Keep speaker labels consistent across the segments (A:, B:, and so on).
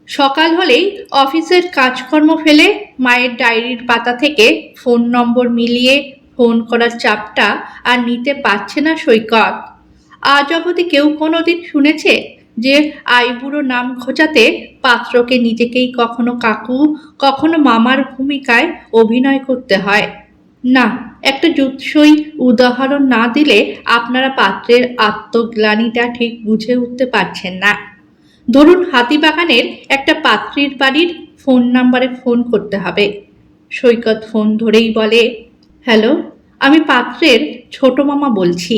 A: সকাল হলেই অফিসের কাজকর্ম ফেলে মায়ের ডায়েরির পাতা থেকে ফোন নম্বর মিলিয়ে ফোন করার চাপটা আর নিতে পারছে না সৈকত। আজ অবধি কেউ কোনোদিন শুনেছে যে আইবুড়ো নাম খোঁচাতে পাত্রকে নিজেকেই কখনো কাকু কখনো মামার ভূমিকায় অভিনয় করতে হয়? না, একটা জুৎসই উদাহরণ না দিলে আপনারা পাত্রের আত্মগ্লানিটা ঠিক বুঝে উঠতে পারছেন না। ধরুন হাতিবাগানের একটা পাত্রীর বাড়ির ফোন নাম্বারে ফোন করতে হবে। সৈকত ফোন ধরেই বলে, হ্যালো, আমি পাত্রের ছোট মামা বলছি।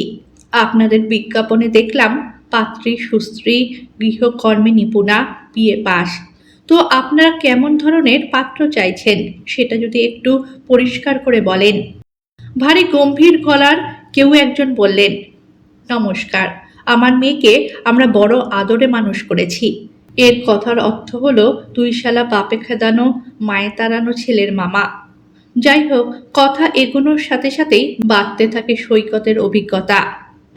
A: আপনাদের বিজ্ঞাপনে দেখলাম পাত্রী সুস্ত্রী, গৃহকর্মে নিপুণা, বিএ পাস। তো আপনারা কেমন ধরনের পাত্র চাইছেন সেটা যদি একটু পরিষ্কার করে বলেন। ভারী গম্ভীর গলার কেউ একজন বললেন, নমস্কার, আমার মেয়েকে আমরা বড় আদরে মানুষ করেছি। এর কথার অর্থ হলো তুই শালা বাপে খেদানো মায়ে তাড়ানো ছেলের মামা। যাই হোক, কথা এগোনোর সাথে সাথেই বাড়তে থাকে সৈকতের অভিজ্ঞতা।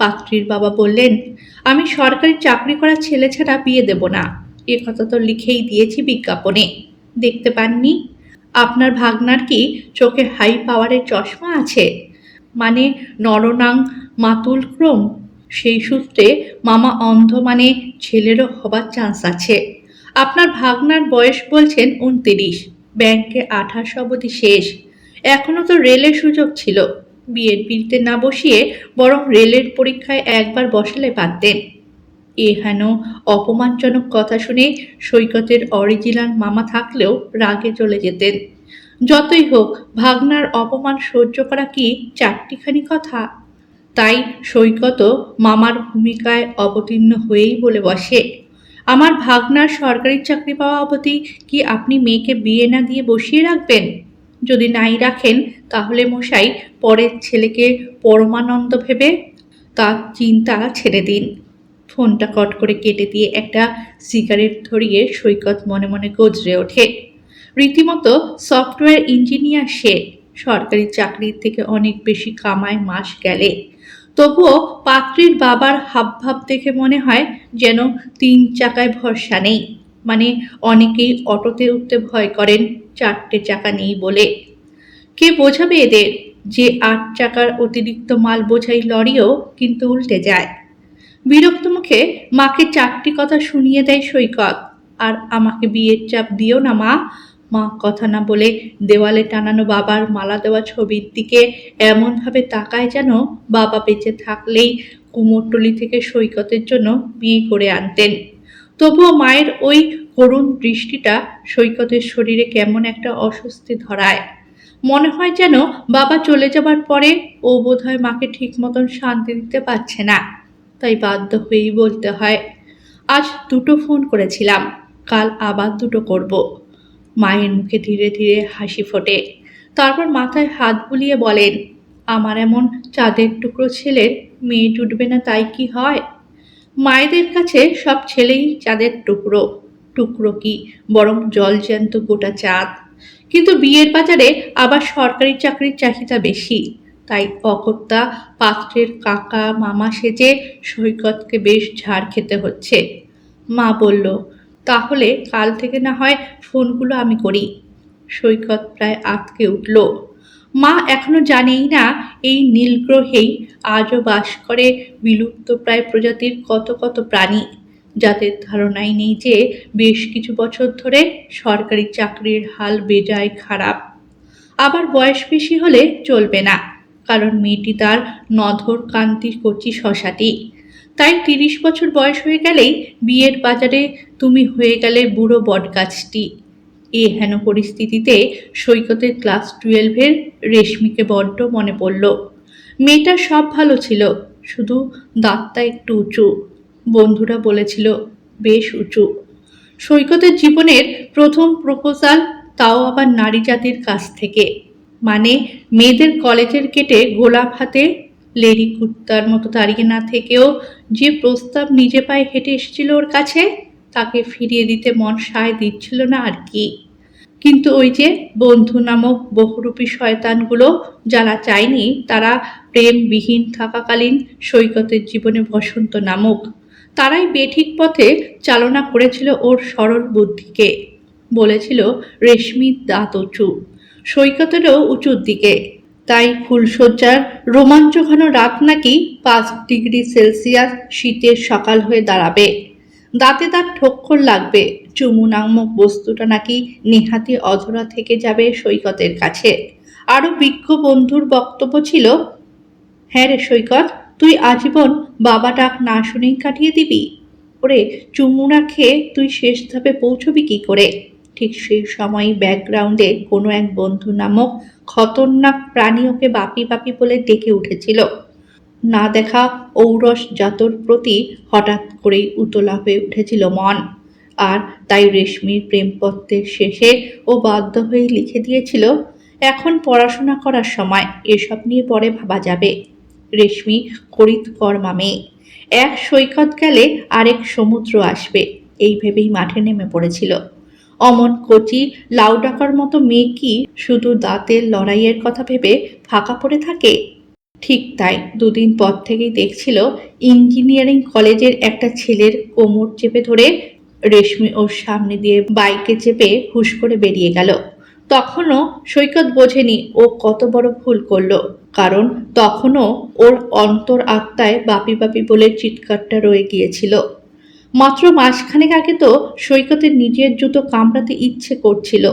A: পাত্রীর বাবা বললেন, আমি সরকারি চাকরি করা ছেলে ছাড়া বিয়ে দেব না। এ কথা তো লিখেই দিয়েছি বিজ্ঞাপনে, দেখতে পাননি? আপনার ভাগনার কি চোখে হাই পাওয়ারের চশমা আছে? মানে নরনাং মাতুল ক্রম? সেই সূত্রে মামা অন্ধ মানে ছেলেরও হবার চান্স আছে। আপনার ভাগনার বয়স বলছেন 29, ব্যাংকে 28 অবধি শেষ। এখনো তো রেলের সুযোগ ছিল। বিয়ের পিড়িতে না বসিয়ে বরং রেলের পরীক্ষায় একবার বসালে পারতেন। এ হেন অপমানজনক কথা শুনে সৈকতের অরিজিনাল মামা থাকলেও রাগে চলে যেতেন। যতই হোক, ভাগনার অপমান সহ্য করা কি চারটিখানি কথা? তাই সৈকতও মামার ভূমিকায় অবতীর্ণ হয়েই বলে বসে, আমার ভাগনার সরকারি চাকরি পাওয়া অবধি কি আপনি মেয়েকে বিয়ে না দিয়ে বসিয়ে রাখবেন? যদি নাই রাখেন তাহলে মশাই পরের ছেলেকে পরমানন্দ ভেবে তার চিন্তা ছেড়ে দিন। ফোনটা কট করে কেটে দিয়ে একটা সিগারেট ধরিয়ে সৈকত মনে মনে গজরে ওঠে। রীতিমতো সফটওয়্যার ইঞ্জিনিয়ার সে, সরকারি চাকরির থেকে অনেক বেশি কামায় মাস গেলে। তবুও পাত্রীর বাবার হাবভাব দেখে মনে হয় যেন 3 চাকায় ভরসা নেই। মানে অনেকেই অটোতে উঠতে ভয় করেন 4টে চাকা নেই বলে। কে বোঝাবে এদের যে 8 চাকার অতিরিক্ত মাল বোঝাই লরিও কিন্তু উল্টে যায়? বিরক্ত মুখে মাকে 4টি কথা শুনিয়ে দেয় সৈকত। আর আমাকে বিয়ের চাপ দিও না মা। মা কথা না বলে দেওয়ালে টানানো বাবার মালা দেওয়া ছবির দিকে এমনভাবে তাকায় যেন বাবা বেঁচে থাকলেই কুমোরটুলি থেকে সৈকতের জন্য বিয়ে করে আনতেন। তবুও মায়ের ওই করুণ দৃষ্টিটা সৈকতের শরীরে কেমন একটা অস্বস্তি ধরায়। মনে হয় যেন বাবা চলে যাবার পরে ও বোধহয় মাকে ঠিক মতন শান্তি দিতে পারছে না। তাই বাধ্য হয়েই বলতে হয়, আজ 2টো ফোন করেছিলাম, কাল আবার 2টো করব। মায়ের মুখে ধীরে ধীরে হাসি ফোটে। তারপর মাথায় হাত বুলিয়ে বলেন, আমার এমন চাঁদের টুকরো ছেলের মেয়ে জুটবে না তাই কি হয়? মায়েদের কাছে সব ছেলেই চাঁদের টুকরো। টুকরো কি, বরং জলজ্যান্ত গোটা চাঁদ। কিন্তু বিয়ের বাজারে আবার সরকারি চাকরির চাহিদা বেশি। তাই অগত্যা পাত্রের কাকা মামা সেজে সৈকতকে বেশ ঝাড় খেতে হচ্ছে। মা বলল, তাহলে কাল থেকে না হয় ফোনগুলো আমি করি। সৈকত প্রায় আঁতকে উঠল। মা এখনো জানেই না এই নীলগ্রহেই আজও বাস করে বিলুপ্ত প্রায় প্রজাতির কত কত প্রাণী, যাদের ধারণাই নেই যে বেশ কিছু বছর ধরে সরকারি চাকরির হাল বেজায় খারাপ। আবার বয়স বেশি হলে চলবে না, কারণ মেয়েটি তার নধর কান্তি কচি শশাটি। তাই 30 বছর বয়স হয়ে গেলেই বিয়ের বাজারে তুমি হয়ে গেলে বুড়ো বটগাছটি। এ হেন পরিস্থিতিতে সৈকতের ক্লাস 12-এর রেশমিকে বড্ড মনে পড়ল। মেয়েটার সব ভালো ছিল, শুধু দাঁতটা একটু উঁচু। বন্ধুরা বলেছিল বেশ উঁচু। সৈকতের জীবনের প্রথম প্রপোজাল, তাও আবার নারী জাতির কাছ থেকে। মানে মেয়েদের কলেজের গেটে গোলাপ হাতে লেডি কুত্তার মতো দাঁড়িয়ে না থেকেও যে প্রস্তাব নিজে পায়ে হেঁটে এসেছিল ওর কাছে, তাকে ফিরিয়ে দিতে মন সায় দিচ্ছিল না আর কি। কিন্তু ওই যে বন্ধু নামক বহুরূপী শয়তানগুলো, যারা চায়নি তারা প্রেমবিহীন থাকাকালীন সৈকতের জীবনে বসন্ত নামক, তারাই বেঠিক পথে চালনা করেছিল ওর সরল বুদ্ধিকে। বলেছিল রেশমির দাঁত উঁচু, সৈকতেরও উঁচুর দিকে। তাই ফুলশয্যার রোমাঞ্চঘন রাত নাকি 5 ডিগ্রি সেলসিয়াস শীতের সকাল হয়ে দাঁড়াবে। দাঁতে দাঁত ঠোক্কর লাগবে, চুমু নামক বস্তুটা নাকি নেহাতি অধরা থেকে যাবে সৈকতের কাছে। আরো বিজ্ঞ বন্ধুর বক্তব্য ছিল, হ্যাঁ রে সৈকত, তুই আজীবন বাবা ডাক না শুনেই কাটিয়ে দিবি? ওরে, চুমু না খেয়ে তুই শেষ ধাপে পৌঁছবি কি করে? ঠিক সেই সময়ই ব্যাকগ্রাউন্ডে কোনো এক বন্ধু নামক খতরনাক প্রাণী ওকে বাপি বাপি বলে ডেকে উঠেছিল। না দেখা ঔরস জাতর প্রতি হঠাৎ করেই উতলা হয়ে উঠেছিল মন। আর তাই রেশমির প্রেমপত্রের শেষে ও বাধ্য হয়ে লিখে দিয়েছিল, এখন পড়াশোনা করার সময়, এসব নিয়ে পরে ভাবা যাবে। রেশমি করিতকর্মা মেয়ে, এক সৈকত গেলে আরেক সমুদ্র আসবে, এই ভেবেই মাঠে নেমে পড়েছিল। অমন কচি লাউ ডাকার মতো মেয়ে কি শুধু দাঁতের লড়াইয়ের কথা ভেবে ফাঁকা পড়ে থাকে? ঠিক তাই, দুদিন পর থেকেই দেখছিল ইঞ্জিনিয়ারিং কলেজের একটা ছেলের কোমর চেপে ধরে রেশমি ওর সামনে দিয়ে বাইকে চেপে হুশ করে বেরিয়ে গেল। তখনও সৈকত বোঝেনি ও কত বড় ভুল করলো, কারণ তখনও ওর অন্তর আত্মায় বাপি বাপি বলে চিৎকারটা রয়ে গিয়েছিল। মাত্র মাসখানেক আগে তো সৈকতের নিজের জুতো কামড়াতে ইচ্ছে করছিল,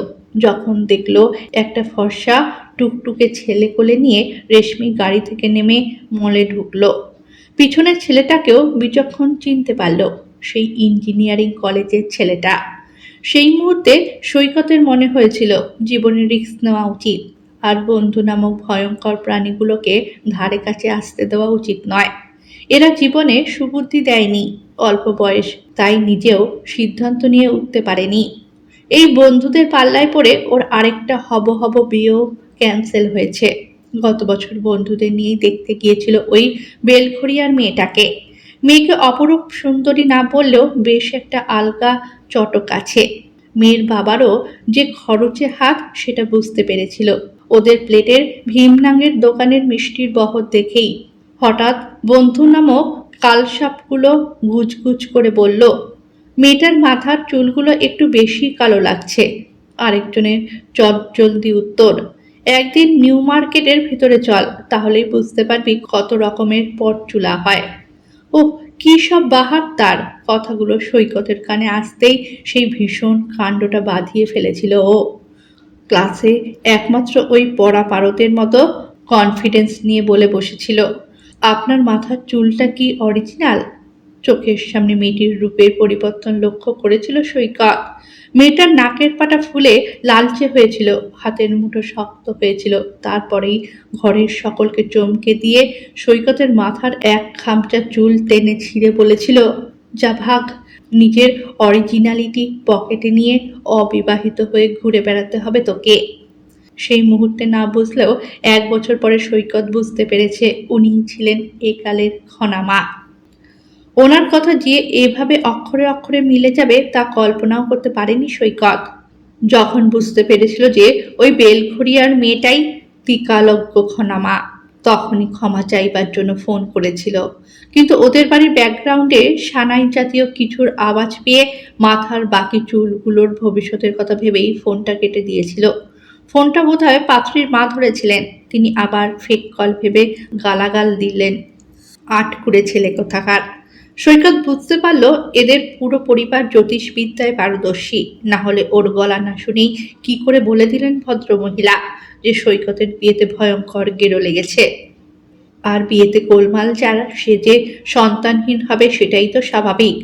A: যখন দেখলো একটা ফর্সা টুকটুকে ছেলে কোলে নিয়ে রেশমি গাড়ি থেকে নেমে মলে ঢুকলো। পিছনের ছেলেটাকেও বিচক্ষণ চিনতে পারল, সেই ইঞ্জিনিয়ারিং কলেজের ছেলেটা। সেই মুহূর্তে সৈকতের মনে হয়েছিল জীবনে রিস্ক নেওয়া উচিত, আর বন্ধু নামক ভয়ঙ্কর প্রাণীগুলোকে ধারে কাছে আসতে দেওয়া উচিত নয়। এরা জীবনে সুবুদ্ধি দেয়নি, অল্প বয়স, তাই নিজেও সিদ্ধান্ত নিয়ে উঠতে পারেনি। এই বন্ধুদের পাল্লায় পড়ে ওর আরেকটা হব হব বিয়েও ক্যান্সেল হয়েছে। গত বছর বন্ধুদের নিয়েই দেখতে গিয়েছিল ওই বেলঘড়িয়ার মেয়েটাকে। মেয়েকে অপরূপ সুন্দরী না বললেও বেশ একটা আলগা চটক আছে। মেয়ের বাবারও যে খরচে হাত সেটা বুঝতে পেরেছিল ওদের প্লেটের ভীমনাঙের দোকানের মিষ্টির বহর দেখেই। হঠাৎ বন্ধু নামক কালসাপগুলো গুজগুজ করে বলল, মেয়েটার মাথার চুলগুলো একটু বেশি কালো লাগছে। আরেকজনের চটজলদি উত্তর, একদিন নিউ মার্কেটের ভিতরে চল, তাহলেই বুঝতে পারবি কত রকমের পরচুলা হয়। ও, কি সব বাহার তার! কথাগুলো সৈকতের কানে আসতেই সেই ভীষণ কাণ্ডটা বাঁধিয়ে ফেলেছিল ও। ক্লাসে একমাত্র ওই পড়া পারদের মতো কনফিডেন্স নিয়ে বলে বসেছিল, আপনার মাথার চুলটা কি অরিজিনাল? চোখের সামনে মেয়েটির রূপের পরিবর্তন লক্ষ্য করেছিল সৈকত। মেয়েটার নাকের পাটা ফুলে লালচে হয়েছিল, হাতের মুঠো শক্ত হয়েছিল। তারপরেই ঘরের সকলকে চমকে দিয়ে সৈকতের মাথার এক খামচা চুল টেনে ছিঁড়ে বলেছিল, যা ভাগ, নিজের অরিজিনালিটি পকেটে নিয়ে অবিবাহিত হয়ে ঘুরে বেড়াতে হবে তোকে। সেই মুহূর্তে না বুঝলেও 1 বছর পরে সৈকত বুঝতে পেরেছে উনিই ছিলেন একালের খনামা। ওনার কথা যে এভাবে অক্ষরে অক্ষরে মিলে যাবে তা কল্পনাও করতে পারেনি সৈকত। যখন বুঝতে পেরেছিল যে ওই বেলঘড়িয়ার মেয়েটাই ত্রিকালজ্ঞ খনামা, তখনই ক্ষমা চাইবার জন্য ফোন করেছিল। কিন্তু ওদের বাড়ির ব্যাকগ্রাউন্ডে সানাই জাতীয় কিছুর আওয়াজ পেয়ে মাথার বাকি চুলগুলোর ভবিষ্যতের কথা ভেবেই ফোনটা কেটে দিয়েছিল। ফোনটা বোধহয় পাত্রীর মা ধরেছিলেন, তিনি আবার ফেক কল ভেবে গালাগাল দিলেন, আটকুড়ে ছেলে কোথাকার। সৈকত বুঝতে পারল এদের পুরো পরিবার জ্যোতিষবিদ্যায় পারদর্শী, না হলে ওর গলা না শুনেই কি করে বলে দিলেন ভদ্রমহিলা যে সৈকতের বিয়েতে ভয়ঙ্কর গেরো লেগেছে। আর বিয়েতে গোলমাল যার, সে যে সন্তানহীন হবে সেটাই তো স্বাভাবিক।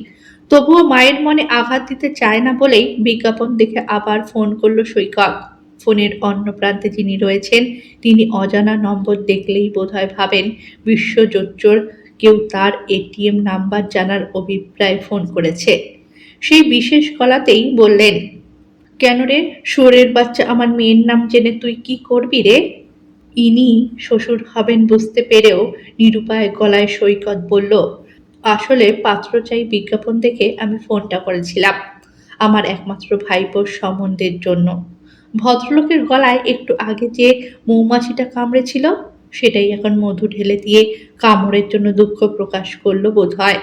A: তবুও মায়ের মনে আঘাত দিতে চায় না বলেই বিজ্ঞাপন দেখে আবার ফোন করলো সৈকত। ফোনের অন্য প্রান্তে যিনি রয়েছেন তিনি অজানা নম্বর দেখলেই বোধহয় ভাবেন বিশ্বজোচ্চর কেউ তার এটিএম নাম্বার জানার অভিপ্রায় ফোন করেছে। সেই বিশেষ গলাতেই বললেন, কেন রে শুয়োরের বাচ্চা, আমার মেয়ের নাম জেনে তুই কি করবি রে? ইনি শ্বশুর হবেন বুঝতে পেরেও নিরুপায় গলায় সৈকত বলল, আসলে পাত্র চাই বিজ্ঞাপন দেখে আমি ফোনটা করেছিলাম আমার একমাত্র ভাইপোর সম্বন্ধের জন্য। ভদ্রলোকের গলায় একটু আগে যে মৌমাছিটা কামড়েছিল সেটাই এখন মধু ঢেলে দিয়ে কামড়ের জন্য দুঃখ প্রকাশ করলো বোধহয়।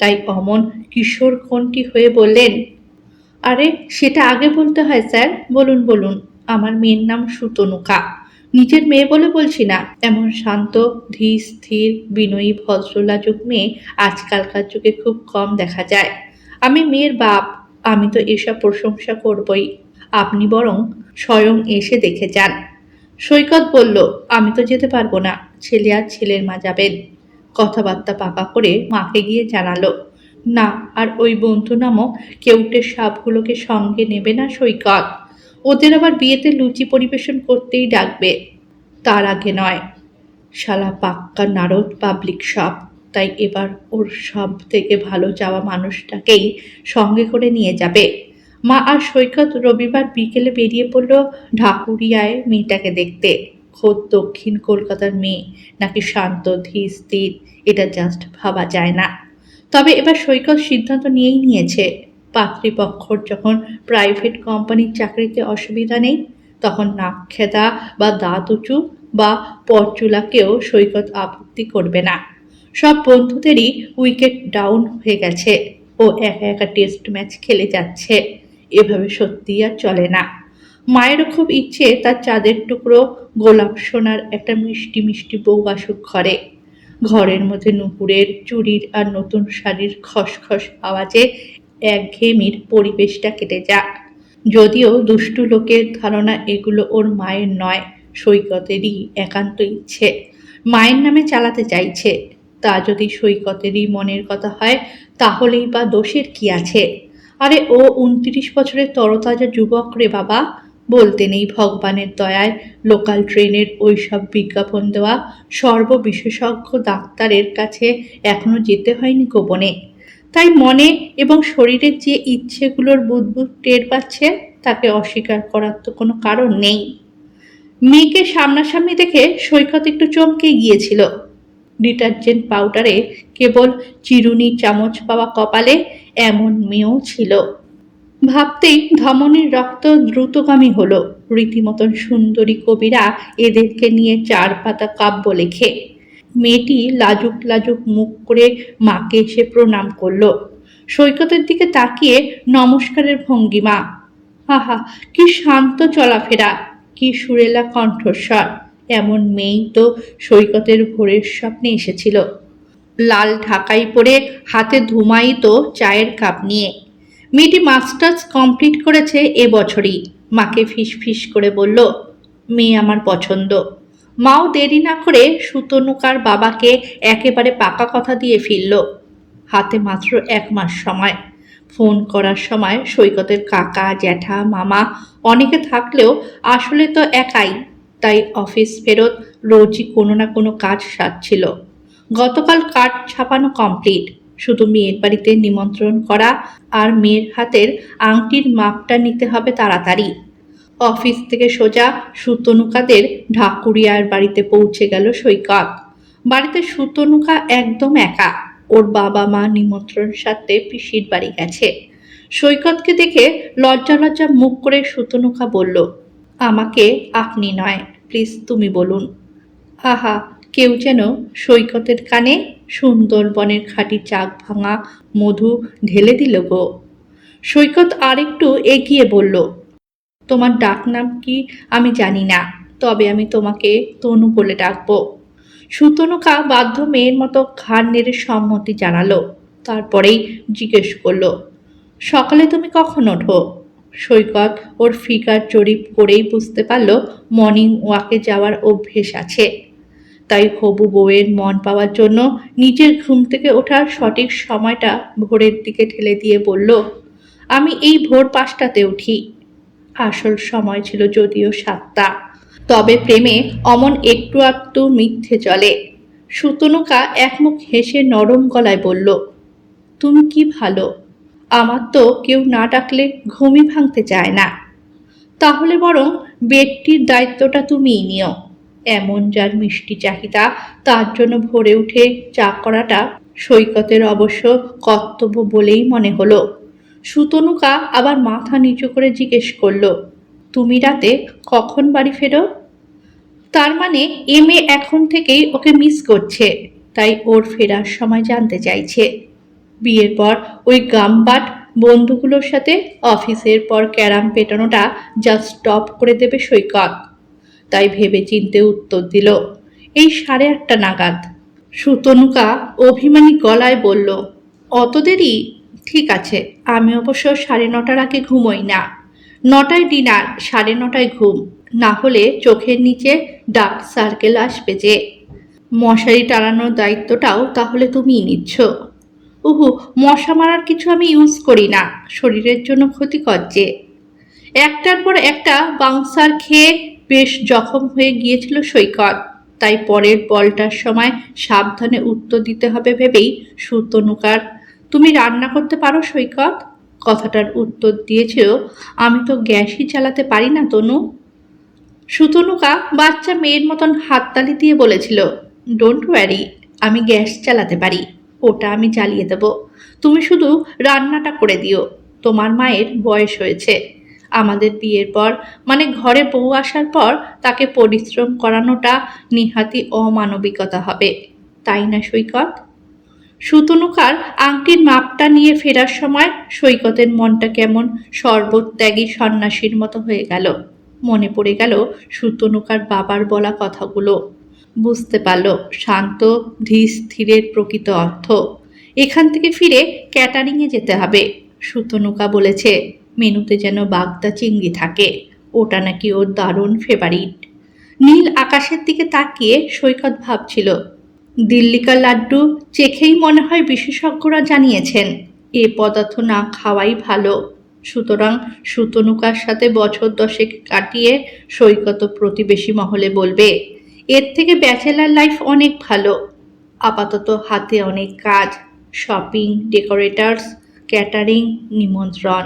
A: তাই অমন কিশোর কণ্ঠী হয়ে বললেন, আরে সেটা আগে বলতে হয় স্যার। বলুন বলুন। আমার মেয়ের নাম সুতনুকা। নিজের মেয়ে বলে বলছি না। এমন শান্ত, ধীর স্থির, বিনয়ী, ভদ্রলাজুক মেয়ে আজকালকার যুগে খুব কম দেখা যায়। আমি মেয়ের বাপ। আমি তো এসব প্রশংসা করবই। আপনি বরং স্বয়ং এসে দেখে যান। সৈকত বলল, আমি তো যেতে পারবো না। ছেলে আর ছেলের মা যাবেন। কথাবার্তা পাকা করে মাকে গিয়ে জানালো, না আর ওই বন্ধু নামক কেউটের সাপগুলোকে সঙ্গে নেবে না সৈকত। ওদের আবার বিয়েতে লুচি পরিবেশন করতেই ডাকবে, তার আগে নয়। শালা পাক্কা নারদ পাবলিক সব। তাই এবার ওর সব থেকে ভালো যাওয়া মানুষটাকেই সঙ্গে করে নিয়ে যাবে। মা আর সৈকত রবিবার বিকেলে বেরিয়ে পড়ল ঢাকুরিয়ায় মেয়েটাকে দেখতে। খোদ দক্ষিণ কলকাতার মেয়ে নাকি শান্ত ধীর স্থির, এটা জাস্ট ভাবা যায় না। তবে এবার সৈকত সিদ্ধান্ত নিয়েই নিয়েছে, পাত্রীপক্ষর যখন প্রাইভেট কোম্পানির চাকরিতে অসুবিধা নেই, তখন নাক খেদা বা দাঁত উঁচু বা পরচুলাকেও সৈকত আপত্তি করবে না। সব বন্ধুদেরই উইকেট ডাউন হয়ে গেছে। ও একা একা টেস্ট ম্যাচ খেলে যাচ্ছে। এভাবে সত্যি আর চলে না। মায়েরও খুব ইচ্ছে তার চাঁদের টুকরো গোলাপ সোনার একটা মিষ্টি মিষ্টি বউ আসুক ঘরে। ঘরের মধ্যে নুপুরের চুড়ির আর নতুন শাড়ির খসখস আওয়াজে একঘেয়েমির পরিবেশটা কেটে যাক। যদিও দুষ্টু লোকের ধারণা এগুলো ওর মায়ের নয়, সৈকতেরই একান্ত ইচ্ছে। মায়ের নামে চালাতে চাইছে। তা যদি সৈকতেরই মনের কথা হয়, তাহলেই বা দোষের কি আছে? আরে ও 29 বছরের তরতাজা যুবক রে বাবা। বলতে নেই ভগবানের দয়ায় লোকাল ট্রেনের ওই সব বিজ্ঞাপন দেওয়া সর্ববিশেষজ্ঞ ডাক্তারের কাছে এখনো যেতে হয়নি গোপনে। তাই মনে এবং শরীরের যে ইচ্ছেগুলোর বুদবুদ টের পাচ্ছে, তাকে অস্বীকার করার তো কোনো কারণ নেই। মেয়েকে সামনাসামনি দেখে সৈকত একটু চমকে গিয়েছিল। ডিটারজেন্ট পাউডারে কেবল চিরুনি চামচ পাওয়া কপালে এমন মেয়েও ছিল। ভাবতেই ধমনীর রক্ত দ্রুতগামী হলো। রীতিমতন সুন্দরী কবিরা এদেরকে নিয়ে 4 পাতা কাব্য লেখে। মেয়েটি লাজুক লাজুক মুখ করে মাকে এসে প্রণাম করলো। সৈকতের দিকে তাকিয়ে নমস্কারের ভঙ্গিমা। আহা, কি শান্ত চলাফেরা, কি সুরেলা কণ্ঠস্বর। এমন মেয়েই তো সৈকতের ভোরের স্বপ্নে এসেছিল। লাল ঢাকাই পরে হাতে ধুমায়িত চায়ের কাপ নিয়ে। মেয়েটি মাস্টার্স কমপ্লিট করেছে এবছরই। মাকে ফিস ফিস করে বলল, মেয়ে আমার পছন্দ। মাও দেরি না করে সুতনুকার বাবাকে একেবারে পাকা কথা দিয়ে ফিরল। হাতে মাত্র 1 মাস সময়। ফোন করার সময় সৈকতের কাকা জ্যাঠা মামা অনেকে থাকলেও আসলে তো একাই। তাই অফিস ফেরত রোজই কোনো না কোনো কাজ সারছিল। গতকাল কার্ড ছাপানো কমপ্লিট। শুধু মেয়ের বাড়িতে নিমন্ত্রণ করা আর মেয়ের হাতের আংটির মাপটা নিতে হবে তাড়াতাড়ি। অফিস থেকে সোজা সুতনুকাদের ঢাকুরিয়ার বাড়িতে পৌঁছে গেল সৈকত। বাড়িতে সুতনুকা একদম একা। ওর বাবা মা নিমন্ত্রণ সারতে পিসির বাড়ি গেছে। সৈকতকে দেখে লজ্জা লজ্জা মুখ করে সুতনুকা বলল, আমাকে আপনি নয়, প্লিজ তুমি বলুন। আহা, কেউ যেন সৈকতের কানে সুন্দরবনের খাঁটি চাক ভাঙা মধু ঢেলে দিল গো। সৈকত আরেকটু এগিয়ে বলল, তোমার ডাক নাম কি আমি জানি না, তবে আমি তোমাকে তনু বলে ডাকবো। সুতনুকা বাধ্য মেয়ের মতো ঘাড় নেড়ে সম্মতি জানালো। তারপরেই জিজ্ঞেস করলো, সকালে তুমি কখন ওঠো? সৈকত ওর ফিগার জরিপ করেই বুঝতে পারলো মর্নিং ওয়াকে যাওয়ার অভ্যেস আছে। তাই হবু বউয়ের মন পাওয়ার জন্য নিজের ঘুম থেকে ওঠার সঠিক সময়টা ভোরের দিকে ঠেলে দিয়ে বলল, আমি এই ভোর 5টাতে উঠি। আসল সময় ছিল যদিও 7টা। তবে প্রেমে অমন একটু আধটু মিথ্যে চলে। সুতনুকা একমুখ হেসে নরম গলায় বলল, তুমি কি ভালো। আমার তো কেউ না ডাকলে ঘুমই ভাঙতে চায় না। তাহলে বরং বেডটির দায়িত্বটা তুমিই নিও। এমন যার মিষ্টি চাহিদা, তার জন্য ভোরে উঠে চা করাটা সৈকতের অবশ্য কর্তব্য বলেই মনে হলো। সুতনুকা আবার মাথা নিচু করে জিজ্ঞেস করল, তুমি রাতে কখন বাড়ি ফেরো? তার মানে এম.এ এখন থেকেই ওকে মিস করছে, তাই ওর ফেরার সময় জানতে চাইছে। বিয়ের পর ওই গামবাট বন্ধুগুলোর সাথে অফিসের পর ক্যারাম পেটানোটা জাস্ট স্টপ করে দেবে সৈকত। তাই ভেবে চিন্তে উত্তর দিল, এই 8:30 নাগাদ। সুতনুকা অভিমানী গলায় বলল, অত দেরি? ঠিক আছে, আমি অবশ্য 9:30 আগে ঘুমোই না। 9টায় ডিনার, 9:30 ঘুম, না হলে চোখের নিচে ডার্ক সার্কেল আসবে যে। মশারি টানানোর দায়িত্বটাও তাহলে তুমিই নিচ্ছ। উহু, মশা মারার কিছু আমি ইউজ করি না, শরীরের জন্য ক্ষতিকর যে। একটার পর একটা বাউন্সার খেয়ে বেশ জখম হয়ে গিয়েছিল সৈকত। তাই পরের বলটার সময় সাবধানে উত্তর দিতে হবে ভেবেই সুতনুকার, তুমি রান্না করতে পারো সৈকত? কথাটার উত্তর দিয়েছিল, আমি তো গ্যাসই চালাতে পারি না তনু। সুতনুকা বাচ্চা মেয়ের মতন হাততালি দিয়ে বলেছিল, ডোন্ট ওয়ারি, আমি গ্যাস চালাতে পারি, ওটা আমি জ্বালিয়ে দেব। তুমি শুধু রান্নাটা করে দিও। তোমার মায়ের বয়স হয়েছে, আমাদের বিয়ের পর মানে ঘরে বউ আসার পর তাকে পরিশ্রম করানোটা নিহাতি অমানবিকতা হবে, তাই না সৈকত? সুতনুকার আংটির মাপটা নিয়ে ফেরার সময় সৈকতের মনটা কেমন সর্বত্যাগী সন্ন্যাসীর মতো হয়ে গেল। মনে পড়ে গেল সুতনুকার বাবার বলা কথাগুলো। বুঝতে পারল শান্ত ধীর প্রকৃত অর্থ। এখান থেকে ফিরে ক্যাটারিংয়ে যেতে হবে। সুতনুকা বলেছে মেনুতে যেন বাগদা চিংড়ি থাকে, ওটা নাকি ওর দারুণ ফেভারিট। নীল আকাশের দিকে তাকিয়ে সৈকত ভাবছিল, দিল্লিকার লাড্ডু চেখেই মনে হয় বিশেষজ্ঞরা জানিয়েছেন এ পদার্থ না খাওয়াই ভালো। সুতরাং সুতনুকার সাথে বছর 10 কাটিয়ে সৈকত প্রতিবেশী মহলে বলবে, এর থেকে ব্যাচেলার লাইফ অনেক ভালো। আপাতত হাতে অনেক কাজ, শপিং, ডেকোরেটার্স, ক্যাটারিং, নিমন্ত্রণ।